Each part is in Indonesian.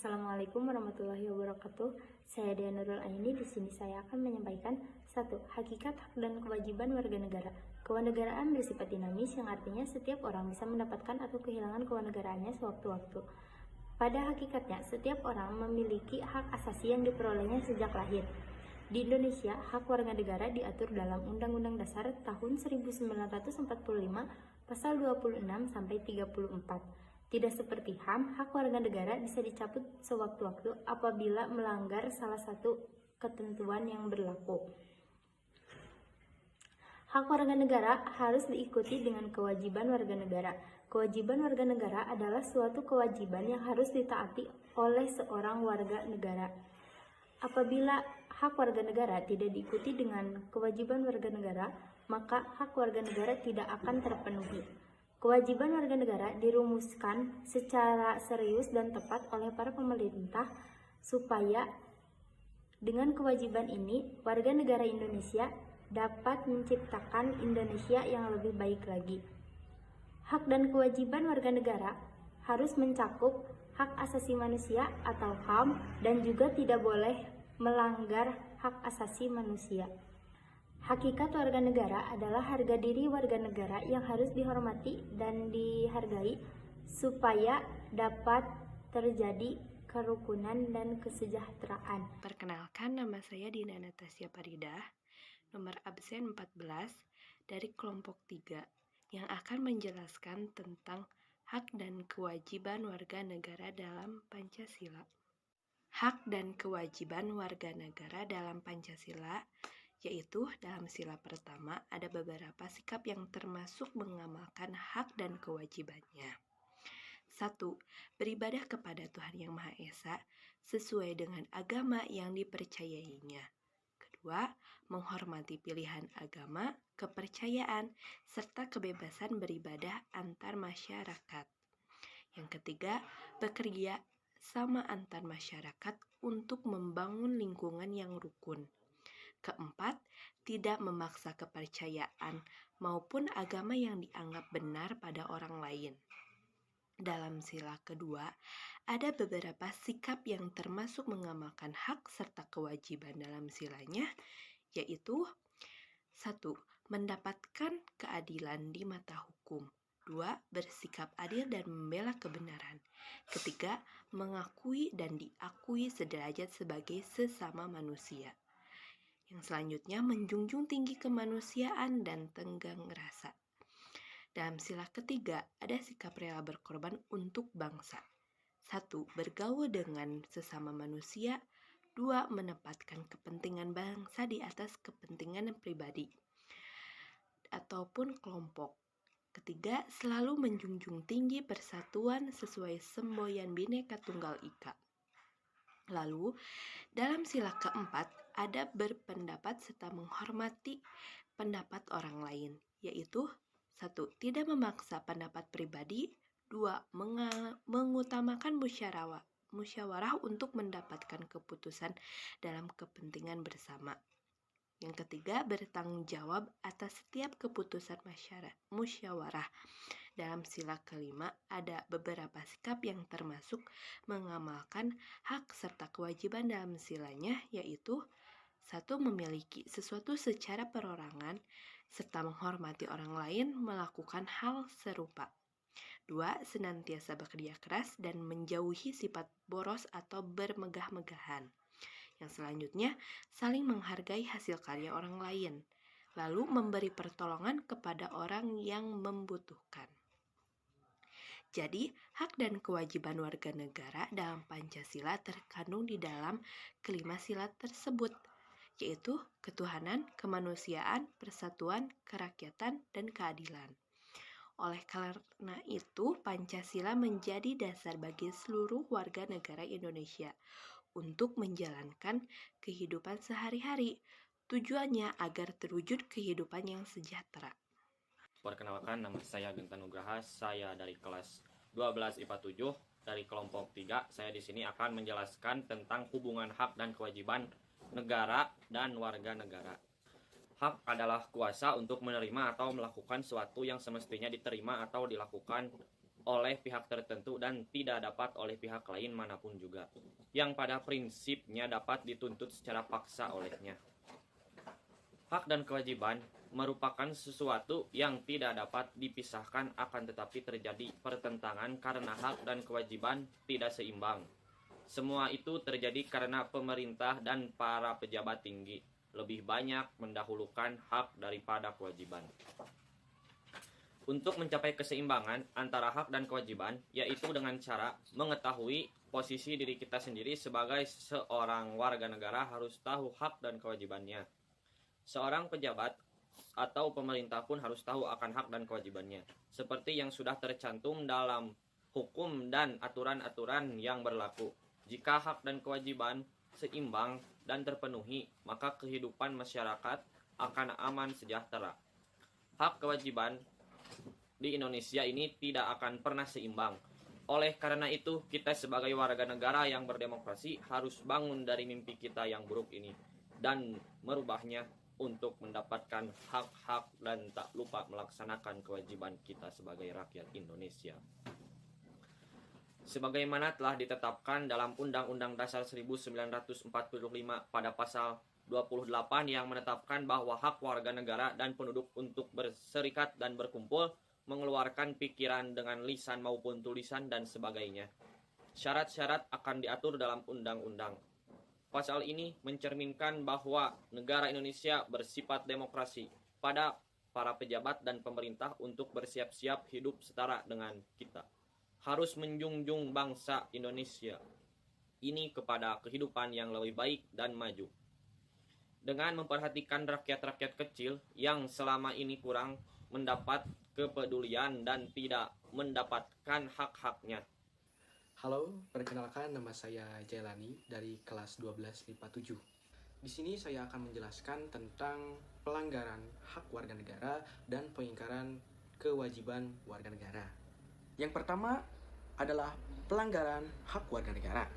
Assalamualaikum warahmatullahi wabarakatuh. Saya Dea Nurul Aini. Di sini saya akan menyampaikan 1. Hakikat hak dan kewajiban warga negara. Kewarganegaraan bersifat dinamis yang artinya setiap orang bisa mendapatkan atau kehilangan kewarganegaraannya sewaktu-waktu. Pada hakikatnya, setiap orang memiliki hak asasi yang diperolehnya sejak lahir. Di Indonesia, hak warga negara diatur dalam Undang-Undang Dasar tahun 1945 pasal 26 sampai 34. Tidak seperti HAM, hak warga negara bisa dicabut sewaktu-waktu apabila melanggar salah satu ketentuan yang berlaku. Hak warga negara harus diikuti dengan kewajiban warga negara. Kewajiban warga negara adalah suatu kewajiban yang harus ditaati oleh seorang warga negara. Apabila hak warga negara tidak diikuti dengan kewajiban warga negara, maka hak warga negara tidak akan terpenuhi. Kewajiban warga negara dirumuskan secara serius dan tepat oleh para pemerintah supaya dengan kewajiban ini warga negara Indonesia dapat menciptakan Indonesia yang lebih baik lagi. Hak dan kewajiban warga negara harus mencakup hak asasi manusia atau HAM dan juga tidak boleh melanggar hak asasi manusia. Hakikat warga negara adalah harga diri warga negara yang harus dihormati dan dihargai supaya dapat terjadi kerukunan dan kesejahteraan. Perkenalkan, nama saya Dina Natasha Paridah, nomor absen 14 dari kelompok 3 yang akan menjelaskan tentang hak dan kewajiban warga negara dalam Pancasila. Hak dan kewajiban warga negara dalam Pancasila yaitu dalam sila pertama ada beberapa sikap yang termasuk mengamalkan hak dan kewajibannya. 1. Beribadah kepada Tuhan Yang Maha Esa sesuai dengan agama yang dipercayainya. 2. Menghormati pilihan agama, kepercayaan, serta kebebasan beribadah antar masyarakat. Yang ketiga, bekerja sama antar masyarakat untuk membangun lingkungan yang rukun. Keempat, tidak memaksa kepercayaan maupun agama yang dianggap benar pada orang lain. Dalam sila kedua, ada beberapa sikap yang termasuk mengamalkan hak serta kewajiban dalam silanya, yaitu 1. Mendapatkan keadilan di mata hukum. 2. Bersikap adil dan membela kebenaran. 3. Mengakui dan diakui sederajat sebagai sesama manusia. Yang selanjutnya, menjunjung tinggi kemanusiaan dan tenggang rasa. Dalam sila ketiga, ada sikap rela berkorban untuk bangsa. 1. Bergaul dengan sesama manusia. 2. Menempatkan kepentingan bangsa di atas kepentingan pribadi ataupun kelompok. 3. Selalu menjunjung tinggi persatuan sesuai semboyan Bhinneka Tunggal Ika. Lalu, dalam sila keempat, ada berpendapat serta menghormati pendapat orang lain, yaitu 1. Tidak memaksa pendapat pribadi. 2. Mengutamakan musyawarah untuk mendapatkan keputusan dalam kepentingan bersama. Yang ketiga, bertanggung jawab atas setiap keputusan musyawarah. Dalam sila kelima, ada beberapa sikap yang termasuk mengamalkan hak serta kewajiban dalam silanya, yaitu 1. Memiliki sesuatu secara perorangan, serta menghormati orang lain melakukan hal serupa. 2. Senantiasa bekerja keras dan menjauhi sifat boros atau bermegah-megahan. Yang selanjutnya, saling menghargai hasil karya orang lain, lalu memberi pertolongan kepada orang yang membutuhkan. Jadi, hak dan kewajiban warga negara dalam Pancasila terkandung di dalam kelima sila tersebut, yaitu ketuhanan, kemanusiaan, persatuan, kerakyatan, dan keadilan. Oleh karena itu, Pancasila menjadi dasar bagi seluruh warga negara Indonesia untuk menjalankan kehidupan sehari-hari. Tujuannya agar terwujud kehidupan yang sejahtera. Perkenalkan, nama saya Genta Nugraha. Saya dari kelas 12 IPA 7 dari kelompok 3. Saya di sini akan menjelaskan tentang hubungan hak dan kewajiban negara dan warga negara. Hak adalah kuasa untuk menerima atau melakukan sesuatu yang semestinya diterima atau dilakukan oleh pihak tertentu dan tidak dapat oleh pihak lain manapun juga, yang pada prinsipnya dapat dituntut secara paksa olehnya. Hak dan kewajiban merupakan sesuatu yang tidak dapat dipisahkan, akan tetapi terjadi pertentangan karena hak dan kewajiban tidak seimbang. Semua itu terjadi karena pemerintah dan para pejabat tinggi lebih banyak mendahulukan hak daripada kewajiban. Untuk mencapai keseimbangan antara hak dan kewajiban, yaitu dengan cara mengetahui posisi diri kita sendiri sebagai seorang warga negara harus tahu hak dan kewajibannya. Seorang pejabat atau pemerintah pun harus tahu akan hak dan kewajibannya, seperti yang sudah tercantum dalam hukum dan aturan-aturan yang berlaku. Jika hak dan kewajiban seimbang dan terpenuhi, maka kehidupan masyarakat akan aman sejahtera. Hak kewajiban di Indonesia ini tidak akan pernah seimbang. Oleh karena itu, kita sebagai warga negara yang berdemokrasi harus bangun dari mimpi kita yang buruk ini dan merubahnya untuk mendapatkan hak-hak dan tak lupa melaksanakan kewajiban kita sebagai rakyat Indonesia. Sebagaimana telah ditetapkan dalam Undang-Undang Dasar 1945 pada pasal 28 yang menetapkan bahwa hak warga negara dan penduduk untuk berserikat dan berkumpul, mengeluarkan pikiran dengan lisan maupun tulisan dan sebagainya. Syarat-syarat akan diatur dalam undang-undang. Pasal ini mencerminkan bahwa negara Indonesia bersifat demokrasi pada para pejabat dan pemerintah untuk bersiap-siap hidup setara dengan kita. Harus menjunjung bangsa Indonesia ini kepada kehidupan yang lebih baik dan maju. Dengan memperhatikan rakyat-rakyat kecil yang selama ini kurang mendapat kepedulian dan tidak mendapatkan hak-haknya. Halo, perkenalkan nama saya Jailani dari kelas 12 IPA 7. Di sini saya akan menjelaskan tentang pelanggaran hak warga negara dan pengingkaran kewajiban warga negara. Yang pertama adalah pelanggaran hak warga negara.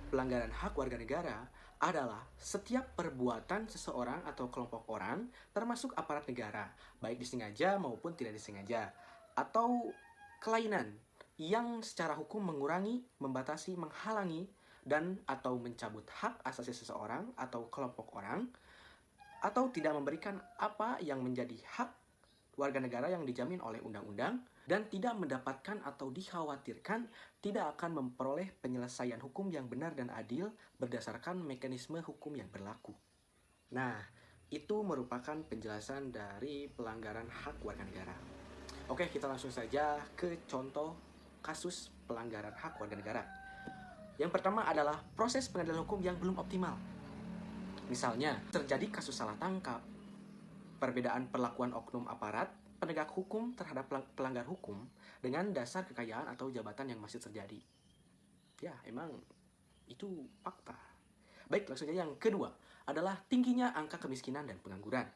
Pelanggaran hak warga negara adalah setiap perbuatan seseorang atau kelompok orang, termasuk aparat negara, baik disengaja maupun tidak disengaja, atau kelainan yang secara hukum mengurangi, membatasi, menghalangi, dan atau mencabut hak asasi seseorang atau kelompok orang, atau tidak memberikan apa yang menjadi hak warga negara yang dijamin oleh undang-undang, dan tidak mendapatkan atau dikhawatirkan tidak akan memperoleh penyelesaian hukum yang benar dan adil berdasarkan mekanisme hukum yang berlaku. Nah, itu merupakan penjelasan dari pelanggaran hak warga negara. Oke, kita langsung saja ke contoh kasus pelanggaran hak warga negara. Yang pertama adalah proses pengadilan hukum yang belum optimal. Misalnya, terjadi kasus salah tangkap, perbedaan perlakuan oknum aparat penegak hukum terhadap pelanggar hukum dengan dasar kekayaan atau jabatan yang masih terjadi. Ya, emang itu fakta. Baik, langsung saja yang kedua adalah tingginya angka kemiskinan dan pengangguran.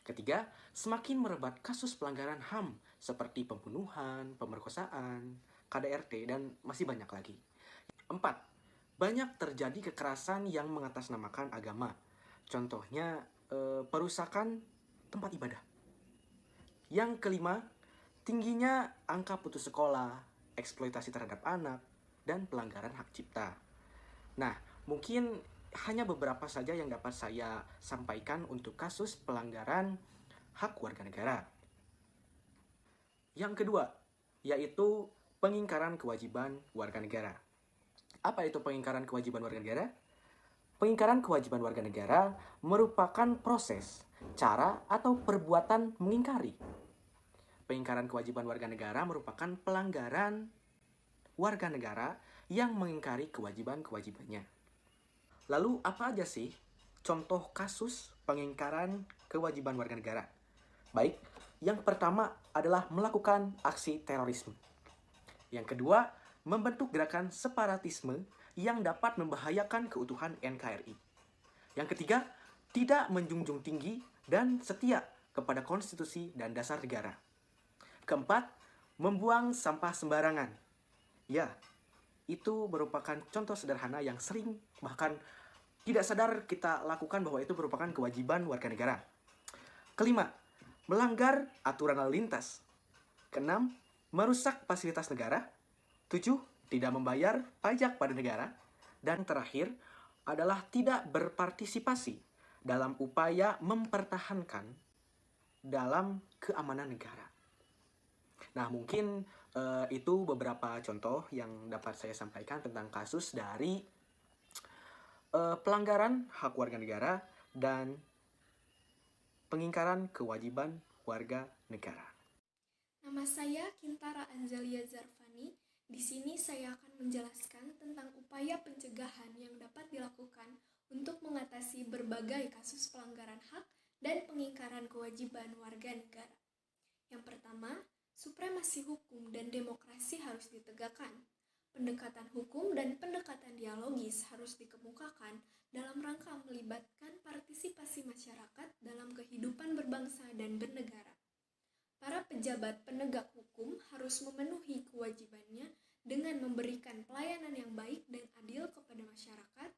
Ketiga, semakin merebak kasus pelanggaran HAM seperti pembunuhan, pemerkosaan, KDRT, dan masih banyak lagi. 4. Banyak terjadi kekerasan yang mengatasnamakan agama. Contohnya, perusakan tempat ibadah. Yang kelima, tingginya angka putus sekolah, eksploitasi terhadap anak, dan pelanggaran hak cipta. Nah, mungkin hanya beberapa saja yang dapat saya sampaikan untuk kasus pelanggaran hak warga negara. Yang kedua, yaitu pengingkaran kewajiban warga negara. Apa itu pengingkaran kewajiban warga negara? Pengingkaran kewajiban warga negara merupakan proses, cara, atau perbuatan mengingkari. Pengingkaran kewajiban warga negara merupakan pelanggaran warga negara yang mengingkari kewajiban-kewajibannya. Lalu apa aja sih contoh kasus pengingkaran kewajiban warga negara? Baik, yang pertama adalah melakukan aksi terorisme. Yang kedua, membentuk gerakan separatisme yang dapat membahayakan keutuhan NKRI. Yang ketiga, tidak menjunjung tinggi dan setia kepada konstitusi dan dasar negara. Keempat, membuang sampah sembarangan. Ya, itu merupakan contoh sederhana yang sering bahkan tidak sadar kita lakukan bahwa itu merupakan kewajiban warga negara. Kelima, melanggar aturan lalu lintas. Keenam, merusak fasilitas negara. 7. Tidak membayar pajak pada negara. Dan terakhir adalah tidak berpartisipasi dalam upaya mempertahankan dalam keamanan negara. Nah, mungkin itu beberapa contoh yang dapat saya sampaikan tentang kasus dari pelanggaran hak warga negara dan pengingkaran kewajiban warga negara. Nama saya Kintara Anzalia Zarfani. Di sini saya akan menjelaskan tentang upaya pencegahan yang dapat dilakukan untuk mengatasi berbagai kasus pelanggaran hak dan pengingkaran kewajiban warga negara. Yang pertama, supremasi hukum dan demokrasi harus ditegakkan. Pendekatan hukum dan pendekatan dialogis harus dikemukakan dalam rangka melibatkan partisipasi masyarakat dalam kehidupan berbangsa dan bernegara. Para pejabat penegak hukum harus memenuhi kewajibannya dengan memberikan pelayanan yang baik dan adil kepada masyarakat,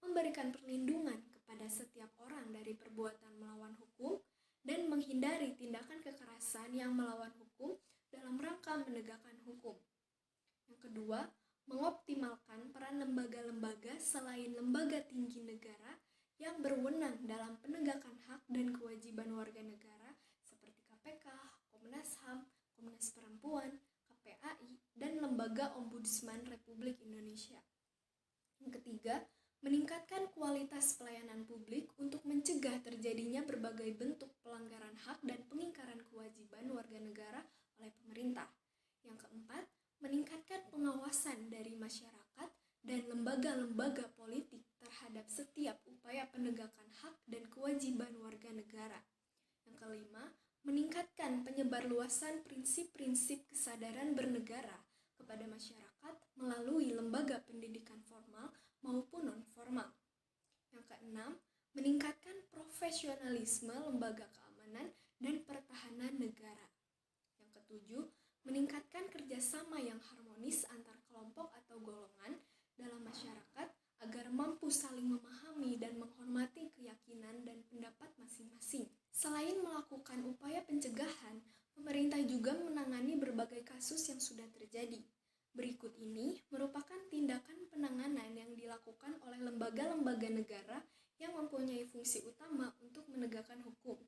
memberikan perlindungan kepada setiap orang dari perbuatan melawan hukum, dan menghindari tindakan kekerasan yang melawan hukum dalam rangka menegakkan hukum. Yang kedua, mengoptimalkan peran lembaga-lembaga selain lembaga tinggi negara yang berwenang dalam penegakan hak dan kewajiban warga negara seperti KPK, Komnas HAM, Komnas Perempuan, KPAI, dan Lembaga Ombudsman Republik Indonesia. Yang ketiga, meningkatkan kualitas pelayanan publik untuk mencegah terjadinya berbagai bentuk pelanggaran hak dan pengingkaran kewajiban warga negara oleh pemerintah. Yang keempat, meningkatkan pengawasan dari masyarakat dan lembaga-lembaga politik terhadap setiap upaya penegakan hak dan kewajiban warga negara. Yang kelima, meningkatkan penyebarluasan prinsip-prinsip kesadaran bernegara kepada masyarakat melalui lembaga pendidikan formal maupun non-formal. Yang keenam, meningkatkan profesionalisme lembaga keamanan dan pertahanan negara. Yang ketujuh, meningkatkan kerjasama yang harmonis antar kelompok atau golongan dalam masyarakat agar mampu saling memahami dan menghormati keyakinan dan pendapat masing-masing. Selain melakukan upaya pencegahan, pemerintah juga menangani berbagai kasus yang sudah terjadi. Berikut ini merupakan tindakan penanganan yang dilakukan oleh lembaga-lembaga negara yang mempunyai fungsi utama untuk menegakkan hukum.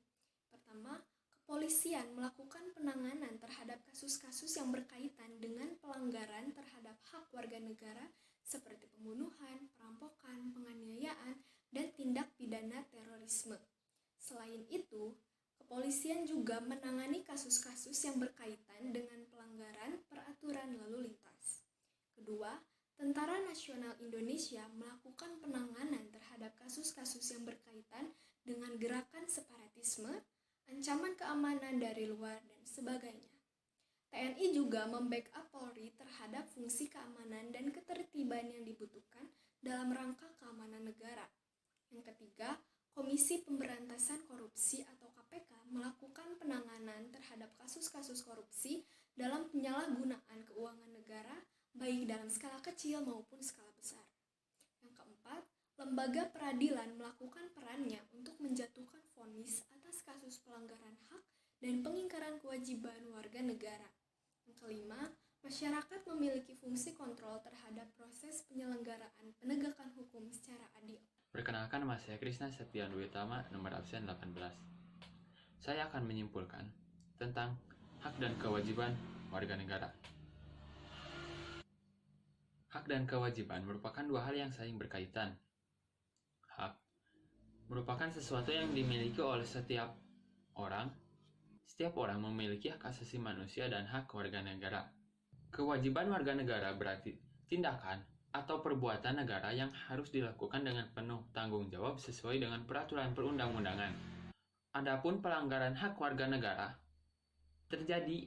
Pertama, kepolisian melakukan penanganan terhadap kasus-kasus yang berkaitan dengan pelanggaran terhadap hak warga negara seperti pembunuhan, perampokan, penganiayaan, dan tindak pidana terorisme. Selain itu, kepolisian juga menangani kasus-kasus yang berkaitan dengan pelanggaran peraturan lalu lintas. Kedua, Tentara Nasional Indonesia melakukan penanganan terhadap kasus-kasus yang berkaitan dengan gerakan separatisme, ancaman keamanan dari luar, dan sebagainya. TNI juga membackup Polri terhadap fungsi keamanan dan ketertiban yang dibutuhkan dalam rangka keamanan negara. Yang ketiga, Komisi Pemberantasan Korupsi atau KPK melakukan penanganan terhadap kasus-kasus korupsi dalam penyalahgunaan keuangan negara, baik dalam skala kecil maupun skala besar. Yang keempat, lembaga peradilan melakukan perannya untuk menjatuhkan vonis atas kasus pelanggaran hak dan pengingkaran kewajiban warga negara. Yang kelima, masyarakat memiliki fungsi kontrol terhadap proses penyelenggaraan penegakan hukum secara adil. Perkenalkan, nama saya Krisna Septian Duitama, nomor absen 18. Saya akan menyimpulkan tentang hak dan kewajiban warga negara. Hak dan kewajiban merupakan dua hal yang saling berkaitan. Hak merupakan sesuatu yang dimiliki oleh setiap orang. Setiap orang memiliki hak asasi manusia dan hak warga negara. Kewajiban warga negara berarti tindakan atau perbuatan negara yang harus dilakukan dengan penuh tanggung jawab sesuai dengan peraturan perundang-undangan. Adapun pelanggaran hak warga negara terjadi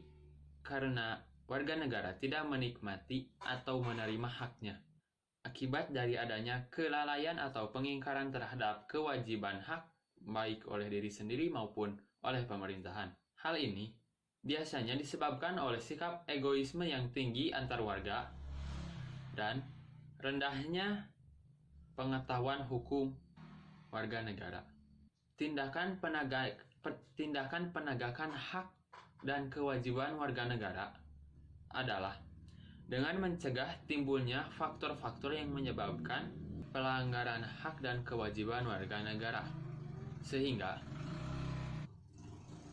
karena warga negara tidak menikmati atau menerima haknya akibat dari adanya kelalaian atau pengingkaran terhadap kewajiban hak baik oleh diri sendiri maupun oleh pemerintahan. Hal ini biasanya disebabkan oleh sikap egoisme yang tinggi antar warga dan rendahnya pengetahuan hukum warga negara. Tindakan penegakan hak dan kewajiban warga negara adalah dengan mencegah timbulnya faktor-faktor yang menyebabkan pelanggaran hak dan kewajiban warga negara, sehingga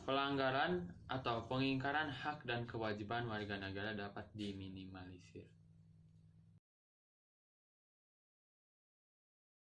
pelanggaran atau pengingkaran hak dan kewajiban warga negara dapat diminimalisir.